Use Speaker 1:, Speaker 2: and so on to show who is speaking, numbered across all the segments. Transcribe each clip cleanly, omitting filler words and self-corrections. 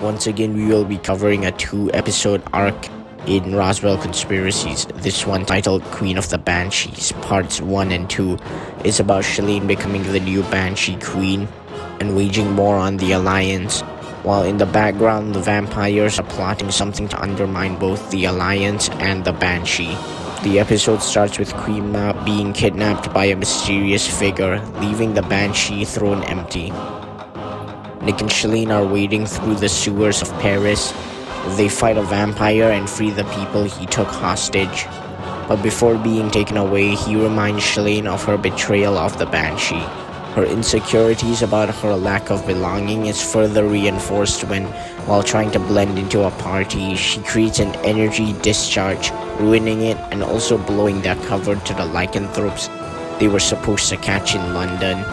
Speaker 1: Once again, we will be covering a 2-episode arc in Roswell Conspiracies. This one, titled Queen of the Banshees, Parts 1 and 2, is about Shalane becoming the new Banshee Queen and waging war on the Alliance, while in the background, the vampires are plotting something to undermine both the Alliance and the Banshee. The episode starts with Queen Mab being kidnapped by a mysterious figure, leaving the Banshee throne empty. Nick and Shalane are wading through the sewers of Paris. They fight a vampire and free the people he took hostage. But before being taken away, he reminds Shalane of her betrayal of the Banshee. Her insecurities about her lack of belonging is further reinforced when, while trying to blend into a party, she creates an energy discharge, ruining it and also blowing their cover to the lycanthropes they were supposed to catch in London.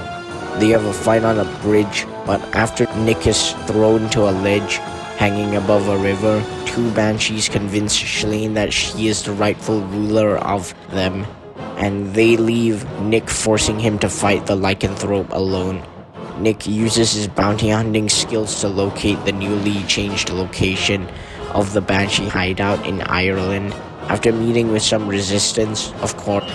Speaker 1: They have a fight on a bridge, but after Nick is thrown to a ledge hanging above a river, two Banshees convince Shalane that she is the rightful ruler of them, and they leave Nick, forcing him to fight the lycanthrope alone. Nick uses his bounty hunting skills to locate the newly changed location of the Banshee hideout in Ireland. After meeting with some resistance, of course,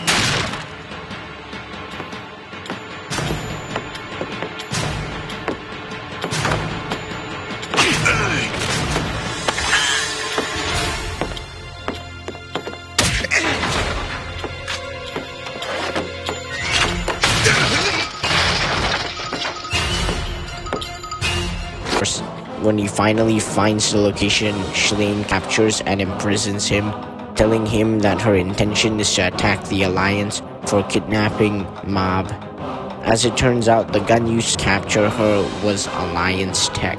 Speaker 1: when he finally finds the location, Shalane captures and imprisons him, telling him that her intention is to attack the Alliance for kidnapping Mab. As it turns out, the gun used to capture her was Alliance tech.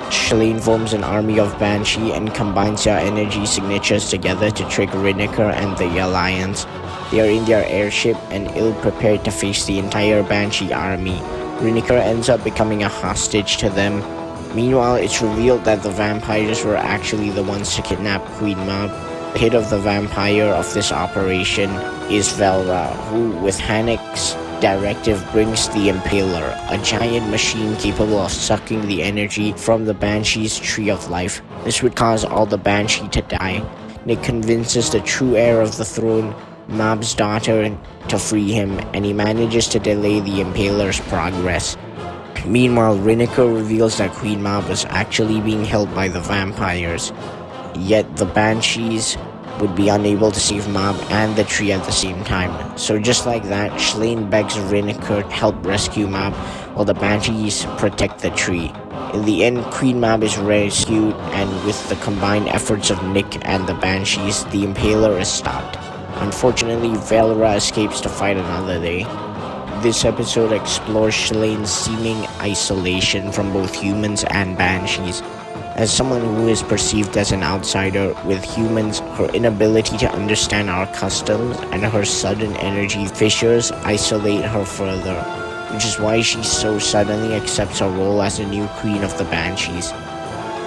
Speaker 1: Shalane forms an army of Banshee and combines their energy signatures together to trick Riniker and the Alliance. They are in their airship and ill-prepared to face the entire Banshee army. Riniker ends up becoming a hostage to them. Meanwhile, it's revealed that the vampires were actually the ones to kidnap Queen Mab. The head of the vampire of this operation is Velra, who, with Hanek's directive, brings the Impaler, a giant machine capable of sucking the energy from the Banshee's Tree of Life. This would cause all the Banshee to die. Nick convinces the true heir of the throne, Mab's daughter, to free him, and he manages to delay the Impaler's progress. Meanwhile, Riniker reveals that Queen Mab was actually being held by the vampires, yet the Banshees would be unable to save Mab and the tree at the same time. So just like that, Shalane begs Riniker to help rescue Mab while the Banshees protect the tree. In the end, Queen Mab is rescued, and with the combined efforts of Nick and the Banshees, the Impaler is stopped. Unfortunately, Velra escapes to fight another day. This episode explores Shalane's seeming isolation from both humans and Banshees. As someone who is perceived as an outsider with humans, her inability to understand our customs and her sudden energy fissures isolate her further, which is why she so suddenly accepts her role as the new queen of the Banshees.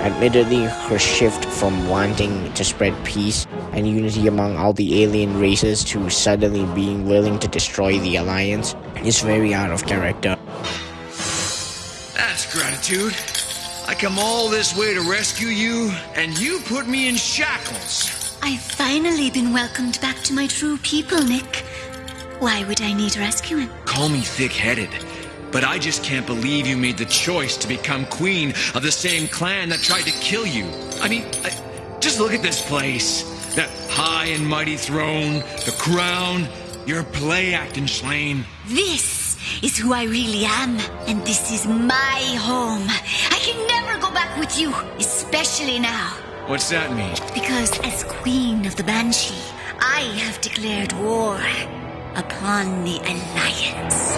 Speaker 1: Admittedly, her shift from wanting to spread peace and unity among all the alien races to suddenly being willing to destroy the Alliance is very out of character.
Speaker 2: That's gratitude. I come all this way to rescue you, and you put me in shackles.
Speaker 3: I've finally been welcomed back to my true people, Nick. Why would I need rescuing?
Speaker 2: Call me thick-headed, but I just can't believe you made the choice to become queen of the same clan that tried to kill you. I mean, just look at this place. That high and mighty throne, the crown, your play acting, Shalane.
Speaker 3: This is who I really am, and this is my home. I can never go back with you, especially now.
Speaker 2: What's that mean?
Speaker 3: Because as Queen of the Banshee, I have declared war upon the Alliance.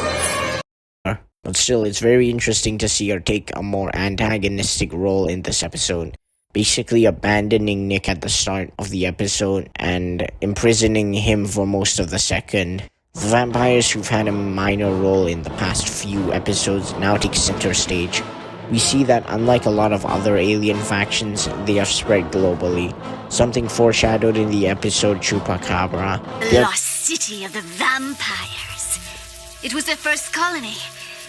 Speaker 1: But still, it's very interesting to see her take a more antagonistic role in this episode, basically abandoning Nick at the start of the episode and imprisoning him for most of the second. The vampires who've had a minor role in the past few episodes now take center stage. We see that unlike a lot of other alien factions, they have spread globally, something foreshadowed in the episode Chupacabra.
Speaker 3: The lost city of the vampires. It was their first colony,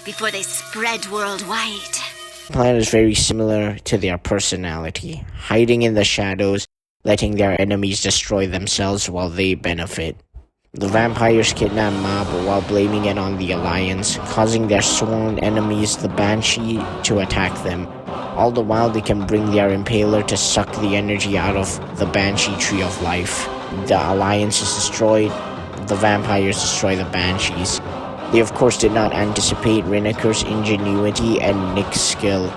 Speaker 3: before they spread worldwide.
Speaker 1: The plan is very similar to their personality, hiding in the shadows, letting their enemies destroy themselves while they benefit. The vampires kidnap Mob while blaming it on the Alliance, causing their sworn enemies, the Banshee, to attack them. All the while, they can bring their impaler to suck the energy out of the Banshee Tree of Life. The Alliance is destroyed, the vampires destroy the Banshees. They of course did not anticipate Rineker's ingenuity and Nick's skill.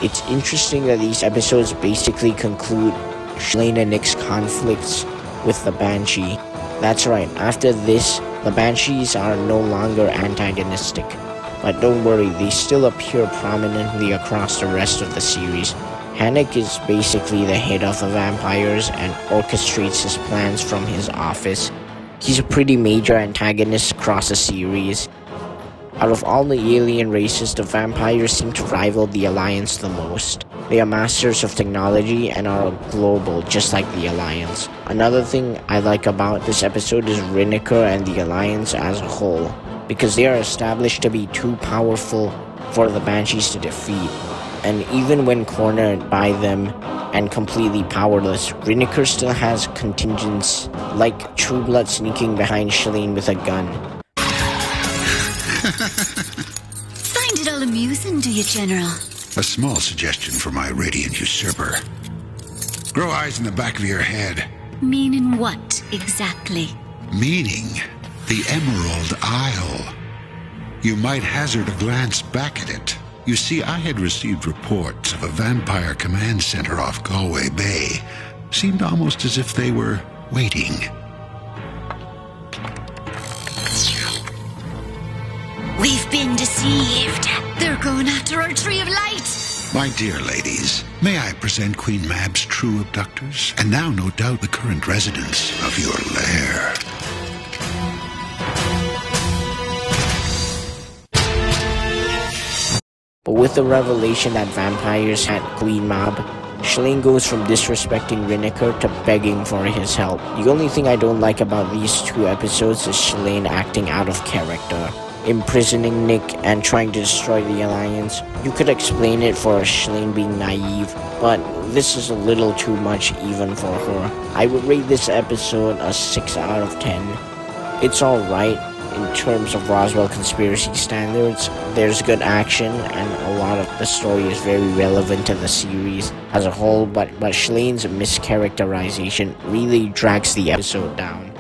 Speaker 1: It's interesting that these episodes basically conclude Shalane and Nick's conflicts with the Banshee. That's right, after this, the Banshees are no longer antagonistic. But don't worry, they still appear prominently across the rest of the series. Hannick is basically the head of the vampires and orchestrates his plans from his office. He's a pretty major antagonist across the series. Out of all the alien races, the vampires seem to rival the Alliance the most. They are masters of technology and are global, just like the Alliance. Another thing I like about this episode is Rineker and the Alliance as a whole, because they are established to be too powerful for the Banshees to defeat. And even when cornered by them and completely powerless, Rineker still has contingents, like True Blood sneaking behind Shalane with a gun.
Speaker 3: Find it all amusing, do you, General?
Speaker 4: A small suggestion for my radiant usurper. Grow eyes in the back of your head.
Speaker 3: Meaning what, exactly?
Speaker 4: Meaning the Emerald Isle. You might hazard a glance back at it. You see, I had received reports of a vampire command center off Galway Bay. Seemed almost as if they were waiting.
Speaker 3: We've been deceived. They're going after our Tree of Light.
Speaker 4: My dear ladies, may I present Queen Mab's true abductors, and now no doubt the current residents of your lair.
Speaker 1: But with the revelation that vampires had Queen Mab, Shalane goes from disrespecting Rineker to begging for his help. The only thing I don't like about these two episodes is Shalane acting out of character, imprisoning Nick and trying to destroy the Alliance. You could explain it for Shalane being naive, but this is a little too much even for her. I would rate this episode a 6 out of 10. It's alright in terms of Roswell Conspiracy standards. There's good action and a lot of the story is very relevant to the series as a whole, but Shalane's mischaracterization really drags the episode down.